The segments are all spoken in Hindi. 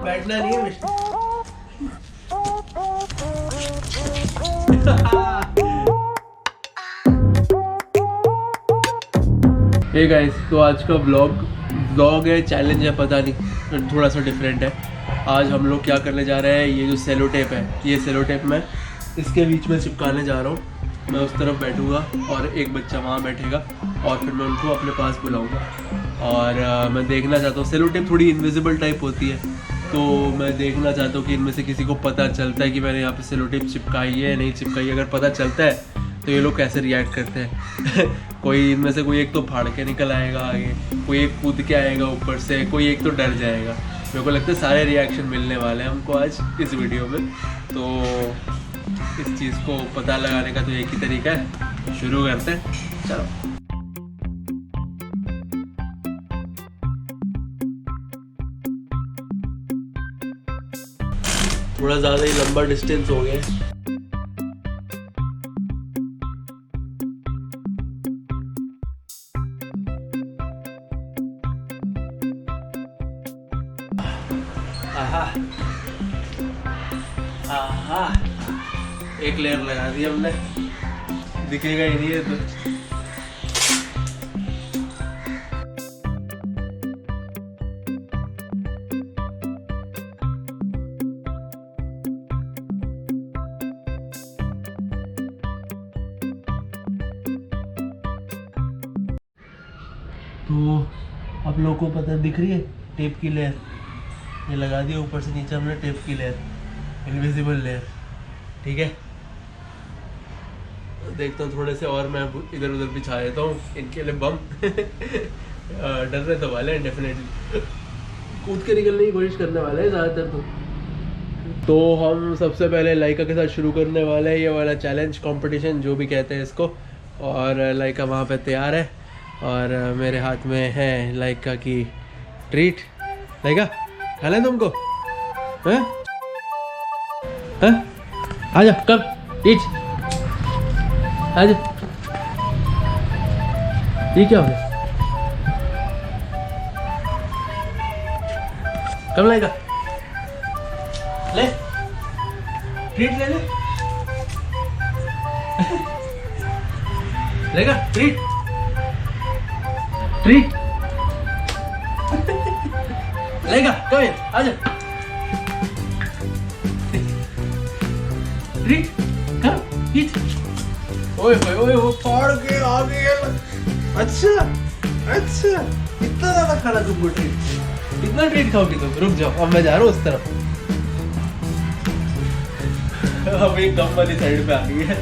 बैठना नहीं है मिस्टर। हे गाइस, तो आज का ब्लॉग है, चैलेंज है, पता नहीं, थोड़ा सा डिफरेंट है। आज हम लोग क्या करने जा रहे हैं, ये जो सेलो टेप है, ये सेलो टेप मैं इसके बीच में चिपकाने जा रहा हूँ। मैं उस तरफ बैठूंगा और एक बच्चा वहाँ बैठेगा और फिर मैं उनको अपने पास बुलाऊंगा। और मैं देखना चाहता हूँ, सेलो टेप थोड़ी इनविजिबल टाइप होती है, तो मैं देखना चाहता हूँ कि इनमें से किसी को पता चलता है कि मैंने यहाँ पे सेलो टेप चिपकाई है या नहीं चिपकाई है। अगर पता चलता है तो ये लोग कैसे रिएक्ट करते हैं। कोई इनमें से कोई एक तो फाड़ के निकल आएगा आगे, कोई एक कूद के आएगा ऊपर से, कोई एक तो डर जाएगा। मेरे को लगता है सारे रिएक्शन मिलने वाले हैं हमको आज इस वीडियो में। तो इस चीज़ को पता लगाने का तो एक ही तरीका है, शुरू करते हैं, चलो। थोड़ा ज़्यादा ही लंबा डिस्टेंस हो गया। आहा आहा, एक लेयर लगा दी हमने, दिखेगा ही नहीं है तो। तो आप लोगों को पता दिख रही है टेप की लेयर, ये लगा दिया ऊपर से नीचे हमने टेप की लेयर, इनविजिबल लेयर, ठीक है। देखता हूँ थोड़े से और मैं इधर उधर बिछा देता हूँ इनके लिए बम। डरने तो वाले हैं डेफिनेटली, कूद के निकलने की कोशिश करने वाले हैं ज़्यादातर तो हम सबसे पहले लाइका के साथ शुरू करने वाले हैं ये वाला चैलेंज कंपटीशन जो भी कहते हैं इसको। और लाइका वहाँ पे तैयार है और मेरे हाथ में है लाइका की ट्रीट। लाइका खा लें तुमको, हैं? हैं? आजा, कब ईच आजा। ये क्या हो गया? कब लाएगा? ले ट्रीट ले ले। लेगा ट्रीट ट्रीट लेगा, कब आजा ट्रीट कब ईच। ओए वो फाड़ के आ गया। अच्छा अच्छा, इतना ज्यादा खाना तुमको ट्रीट, इतना ट्रीट खाओगी तुम? रुक जाओ, अब मैं जा रहा हूँ उस तरफ। अब एक कम वाली साइड पे आ गई है।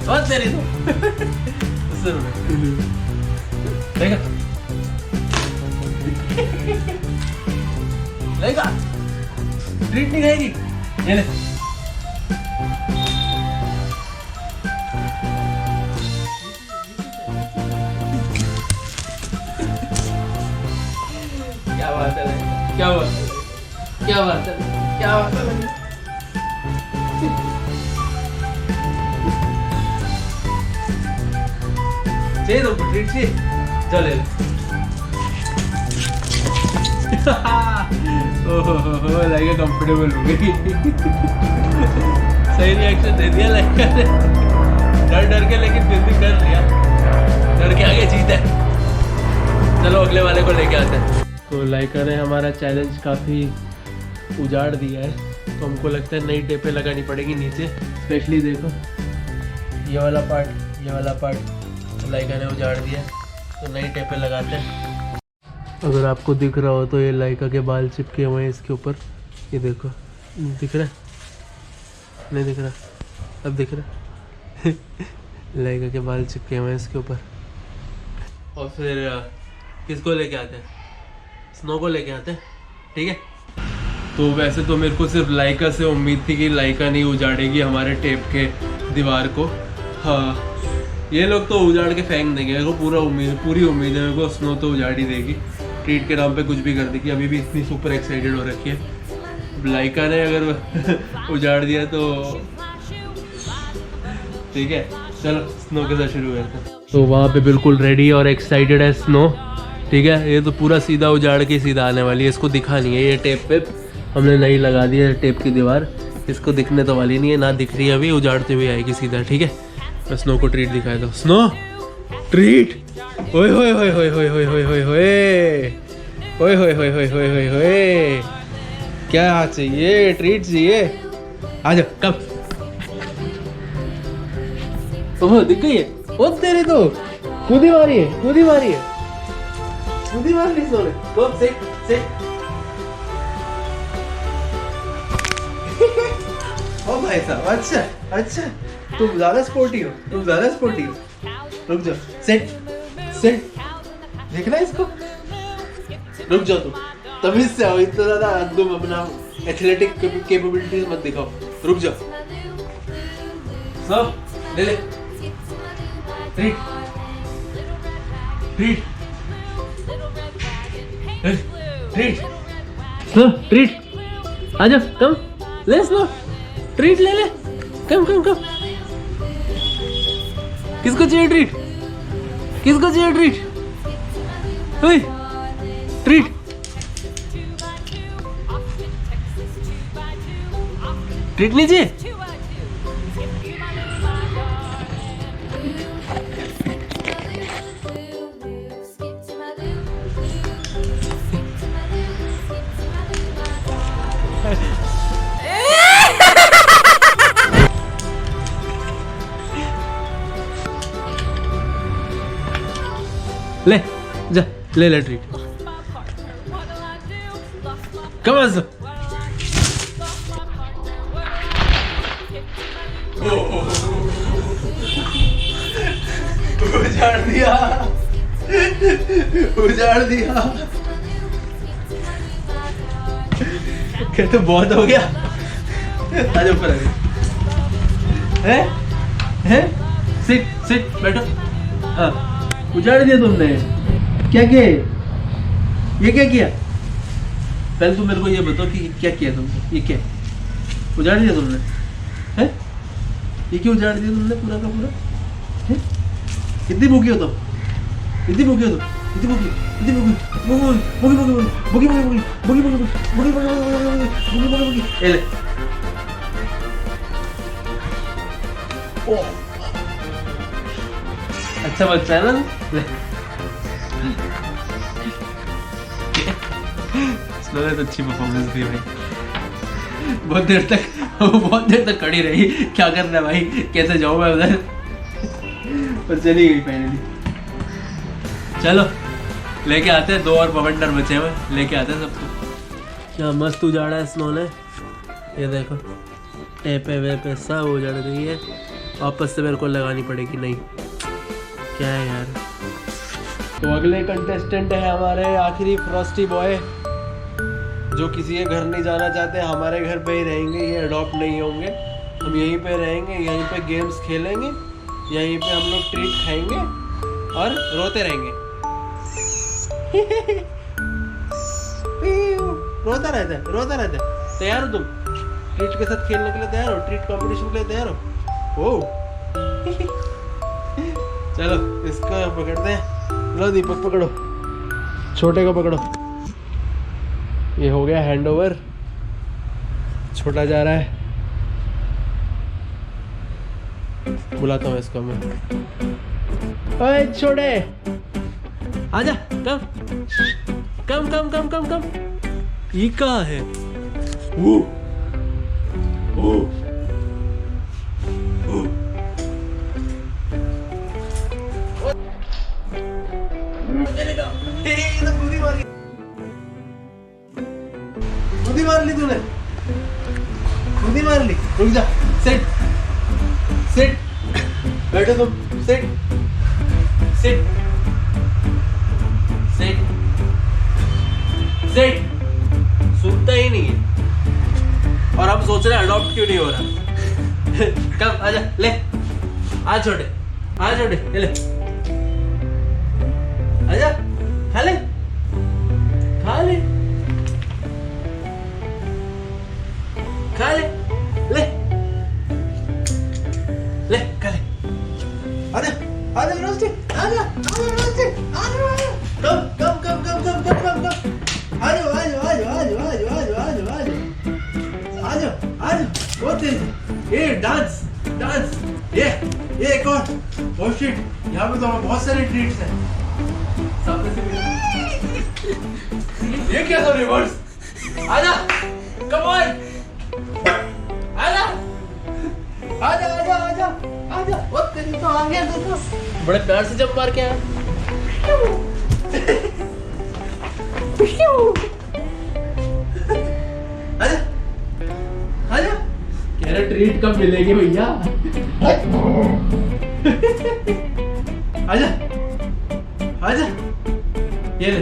बहुत तेरी तो लेगा लेगा ट्रीट नहीं खाएगी, ये ले। क्या बात है, क्या बात है, क्या बात है, क्या बात है। चाहिए तुमको ट्रीट चाहिए, चले। ओहो, लाइका कंफर्टेबल हो गई। सही रिएक्शन दे दिया लाइका ने, डर डर के, लेकिन फिर भी कर लिया। डर के आगे जीत है। चलो अगले वाले को लेके आते हैं। तो लाइका ने हमारा चैलेंज काफ़ी उजाड़ दिया है, तो हमको लगता है नई टेपें लगानी पड़ेगी नीचे। स्पेशली देखो ये वाला पार्ट लाइका ने उजाड़ दिया, तो नई टेपें लगाते हैं। अगर आपको दिख रहा हो तो ये लाइका के बाल चिपके हुए हैं इसके ऊपर, ये देखो, दिख रहा है? नहीं दिख रहा? अब दिख रहा है? लाइका के बाल चिपके हुए हैं इसके ऊपर। और फिर किसको लेके आते हैं? स्नो को लेके आते हैं, ठीक है। तो वैसे तो मेरे को सिर्फ लाइका से उम्मीद थी कि लाइका नहीं उजाड़ेगी हमारे टेप के दीवार को। हाँ, ये लोग तो उजाड़ के फेंक देंगे, मेरे को पूरी उम्मीद है मेरे को स्नो तो उजाड़ ही देगी, ट्रीट के नाम पे कुछ भी कर देगी। अभी भी इतनी सुपर एक्साइटेड हो रखी है। लाइका ने अगर उजाड़ दिया तो ठीक है, चलो स्नो के साथ शुरू करते हैं। तो वहाँ पे बिल्कुल रेडी और एक्साइटेड है स्नो, ठीक है, ये तो पूरा सीधा उजाड़ के सीधा आने वाली है, इसको दिखा नहीं है। ये टेप पे हमने नहीं लगा दिया है, टेप की दीवार, इसको दिखने तो वाली नहीं है, ना दिख रही है अभी, उजाड़ते हुए आएगी सीधा। ठीक है, मैं स्नो को ट्रीट दिखाया दो। स्नो ट्रीट, ओए होए होए होए होए होए होए होए होए ओए होए होए होए होए होए होए, क्या चाहिए? ट्रीट चाहिए? आ जाओ, कब? ओह दिख गई है, ओ तेरी तो कूदी मारी है, कूदी मारी है, कूदी मार ली सोने। Go sit sit. ओ भाई साहब, अच्छा अच्छा, तुम ज्यादा स्पोर्टी हो, तुम ज्यादा स्पोर्टी हो। रुक जाओ, सिट सिट, देखना इसको, रुक जाओ तुम, तमीज से आओ, इतना ज्यादा तुम अपना एथलेटिक कैपेबिलिटीज मत दिखाओ, रुक जाओ। सब ले ले, treat treat treat, snow treat, आ जाओ, कम ले स्नो, ट्रीट ले ले, कम कम कम। किसको चाहिए ट्रीट? किसको चाहिए ट्रीट? ओए ट्रीट, ट्रीट नहीं चाहिए? ले जा, ले ले ट्रीट, कम आ जाओ। उजाड़ दिया, उजाड़ दिया, कहते बहुत हो गया। आ जाओ ऊपर, है सिट सिट, बैठो। हाँ, उजाड़ दिया तुमने, क्या किया? ये क्या किया? पहले तुम मेरे को ये बताओ कि क्या किया तुमने, ये क्या उजाड़ दिया तुमने? हैं? ये क्यों उजाड़ दिया तुमने पूरा का पूरा? हैं? कितनी भूखी हो तुम? कितनी भूखी हो तुम? कितनी भूखी? कितनी भूखी? भूखी भूखी भूखी भूखी भूखी भूखी भूखी भूखी भूखी भूखी भूखी। ले अच्छा बच्चा है ना, ले। स्नो ने तो अच्छी परफॉर्मेंस दी भाई, बहुत देर तक खड़ी रही, क्या करना है भाई, कैसे जाऊँ मैं उधर, पर चली गई फाइनली। चलो लेके आते हैं, 2 और बवंडर बचे हुए, लेके आते हैं सबको। क्या मस्त उजाड़ा है स्नो ने, ये देखो, टेपे वेपे सब उजड़ गई है, वापस से मेरे को लगानी पड़ेगी। नहीं क्या है यार। तो अगले कंटेस्टेंट है हमारे आखिरी फ्रॉस्टी बॉय, जो किसी के घर नहीं जाना चाहते, हमारे घर पे ही रहेंगे, ये अडॉप्ट नहीं होंगे, हम यहीं पे रहेंगे, यहीं पे गेम्स खेलेंगे, यहीं पे हम लोग ट्रीट खाएंगे और रोते रहेंगे। रोता रहता है, रोता रहता है। तैयार हो तुम ट्रीट के साथ खेलने के लिए? तैयार हो? ट्रीट कंपटीशन के लिए तैयार हो? ओ चलो इसको पकड़ते हैं। लो दीपक पकड़ो, छोटे को पकड़ो। ये हो गया हैंड ओवर, छोटा जा रहा है। बुलाता हूँ इसको मैं। ओए छोटे, आजा, कम कम कम कम कम कम। ये कहाँ है? ओ ओ ओ मार ली तूने, खुदी मार ली। रुक जा, सिट सिट, बैठो तुम, सिट सिट सिट सिट। सुनता ही नहीं है, और हम सोच रहे हैं अडॉप्ट क्यों नहीं हो रहा। कम आजा, ले आ छोटे, आ छोटे, ले आजा, खा ले खा ले खा ले, ले ले खा ले। आजा आजा रोस्टी, आजा आजा रोस्टी, आजा कम कम कम डांस डांस। ये एक और। ओह शिट, यहाँ पे तो बहुत सारे ट्रीट्स हैं। सामने से ये क्या था? रिवर्स। आजा, कम ऑन, आजा आजा आजा आजा आजा। वो तेरी तो आ गया देखो। बड़े प्यार से जंप मार के आया। आजा आजा। कह रहे ट्रीट कब मिलेगी भैया? आजा आजा, ये ले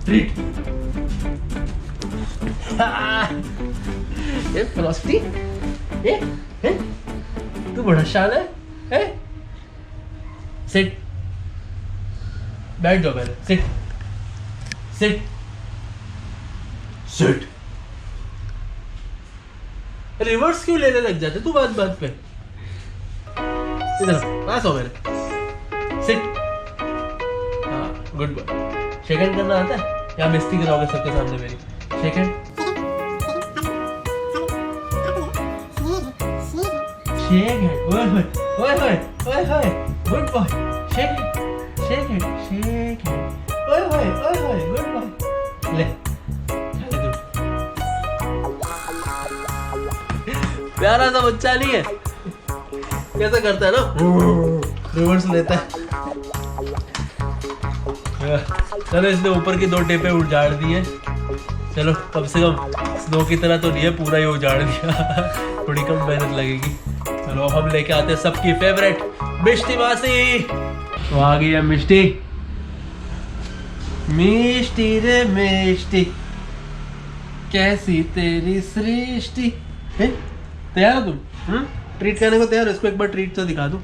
ट्रीट। ये फ्रॉस्टी, ये तू बड़ा शान है? सिट, बैठ जाओ पहले। Sit sit sit. रिवर्स क्यों लेने लग जाते तू बात बात पे? इधर पास हो मेरे। सिट। हाँ गुड बॉय। शेक हैंड करना आता है या बेइज्जती कराओगे सबके सामने मेरी? Shake hand. Shake hand. ओए होए ओए होए ओए होए। Good boy. Shake hand shake hand shake hand. ओए होए गुड बॉय। ले प्यारा सा बच्चा नहीं है? कैसा करता है ना, रिवर्स लेता है। चलो इसने ऊपर की 2 टेपे उजाड़ दिए। चलो कम से कम स्नो की तरह तो नहीं है, पूरा ही उजाड़ दिया। थोड़ी कम मेहनत लगेगी। चलो हम लेके आते हैं सबकी फेवरेट मिष्टी मासी। तो आ गई है मिष्टी। मिष्टी रे मिष्टी, कैसी तेरी सृष्टि। तैयार हो तुम? ट्रीट करने को तैयार हो? इसको एक बार ट्रीट तो दिखा दूं।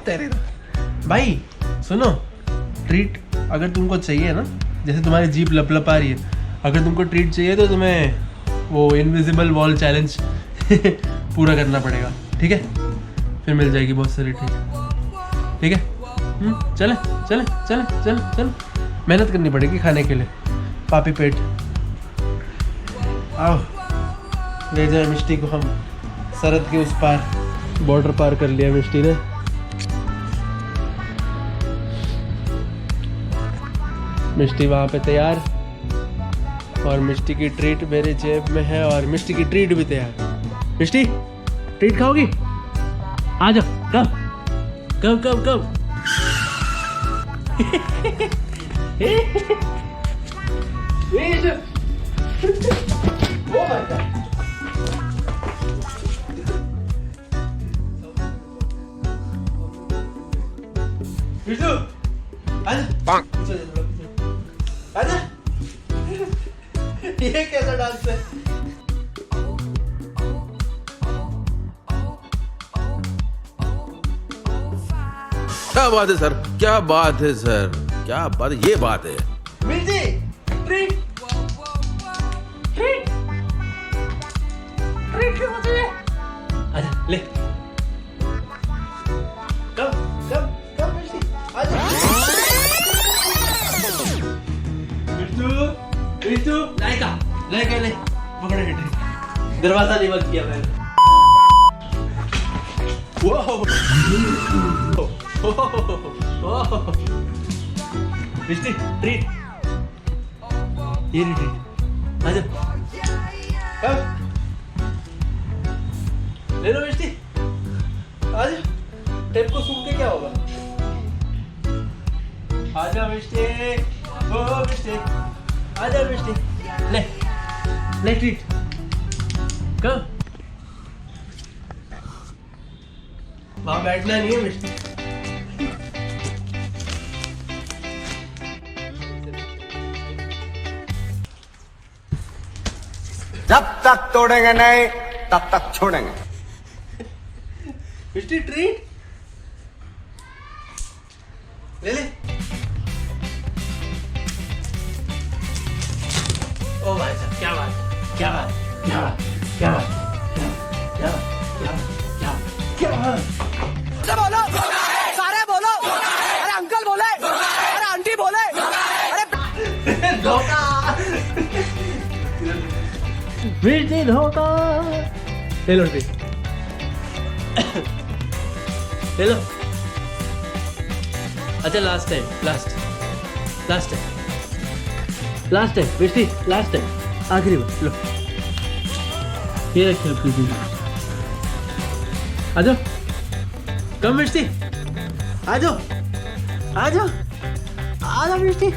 तेरे भाई सुनो, ट्रीट अगर तुमको चाहिए ना, जैसे तुम्हारी जीभ लप आ रही है, अगर तुमको ट्रीट चाहिए तो तुम्हें वो इनविजिबल वॉल चैलेंज पूरा करना पड़ेगा, ठीक है? फिर मिल जाएगी बहुत सारी ट्रीट, ठीक है? चले चले चले चले चले, मेहनत करनी पड़ेगी खाने के लिए। पापी पेट आओ, ले जाए मिष्टी को हम सरहद के उस पार। बॉर्डर पार कर लिया मिष्टी ने। मिष्टी वहाँ पे तैयार, और मिष्टी की ट्रीट मेरे जेब में है, और मिष्टी की ट्रीट भी तैयार। मिष्टी ट्रीट खाओगी? आ जाओ, कम कम कम कम। विष्णु आजा, आजा। ये कैसा डांस है? क्या बात है सर, क्या बात है सर, क्या बात है, ये बात है। मिर्ची ट्रीट ट्रीट ट्रीट क्यों होती है? आजा ले, कम कम कम मिर्ची, आजा। विष्णु विष्णु लाइका लाइका ले, पकड़े ट्रीट। दरवाजा नहीं बंद किया मैंने। मिष्टी ट्रीट, ये ट्रीट, आजा ले लो मिष्टी, आजा। टेप को सूंघ के क्या होगा? आजा मिष्टी, ओ मिष्टी, आजा मिष्टी, ले ले ट्रीट, कम। वहां बैठना नहीं है मिष्टी। जब तक तोड़ेंगे नहीं तब तक छोड़ेंगे। मिष्टी ट्रीट ले ले। ओ भाई साहब, क्या बात, क्या बात, क्या बात, क्या बात, क्या बात, क्या बात, क्या बात। बोलो सारे बोलो, अरे अंकल बोले, अरे आंटी बोले, अरे मिर्ची धोखा। ले लो मिर्ची, ले लो। अच्छा लास्ट टाइम, लास्ट टाइम मिर्ची, लास्ट टाइम, आखिरी बार लो। ये रखिए आपकी चीज। आ जाओ, कम मिर्ची, आ जाओ, आ जाओ, आ जाओ मिर्ची, आ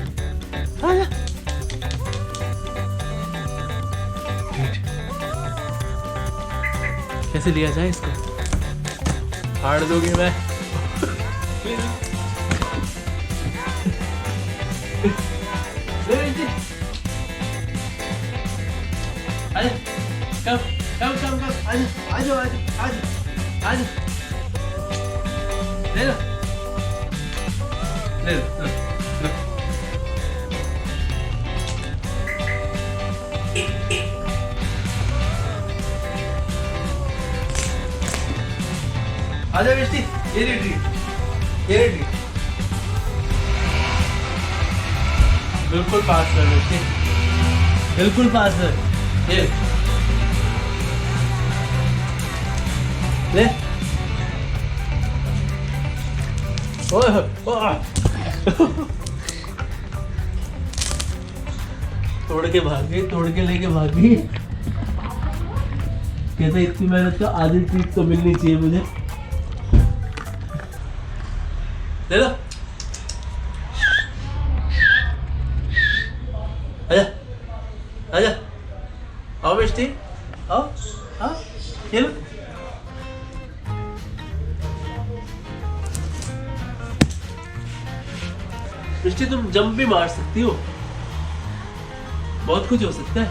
जाओ। कैसे लिया जाए इसको? फाड़ दोगे मैं? अरे कम कम कम कम, आ जाओ, ले लो, ले लो, लो। आजा मिष्टी, ये ले ट्रीट, ये ले ट्रीट। बिल्कुल पास कर मिष्टी, बिल्कुल पास कर। ये ले। ओह तोड़ के भागी, तोड़ के लेके भागी। कहते इतनी मेहनत का आधी ट्रीट तो मिलनी चाहिए मुझे। ले लो, आजा, आजा, आओ मिष्टी, आओ, आओ, ये लो। मिष्टी तुम जंप भी मार सकती हो, बहुत कुछ हो सकता है।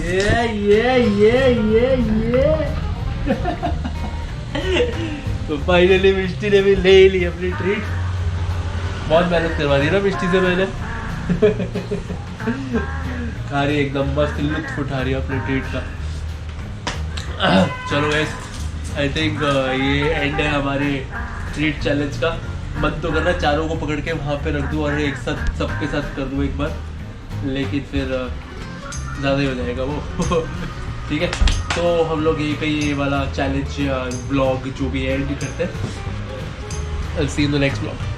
ये तो फाइनली मिष्टी ने भी ले ली अपनी ट्रीट। बहुत मेहनत करवा दी ना मिष्टी से मैंने। खा रही एकदम मस्त, लुत्फ उठा रही है अपनी ट्रीट का। चलो गाइस, आई थिंक ये एंड है हमारे ट्रीट चैलेंज का। मन तो कर रहा है चारों को पकड़ के वहाँ पे रख दूँ और एक साथ सबके साथ कर दूँ एक बार, लेकिन फिर ज़्यादा ही हो जाएगा वो। ठीक है, तो हम लोग ये वाला चैलेंज ब्लॉग जो भी है एंड करते हैं। I'll see you in the next vlog.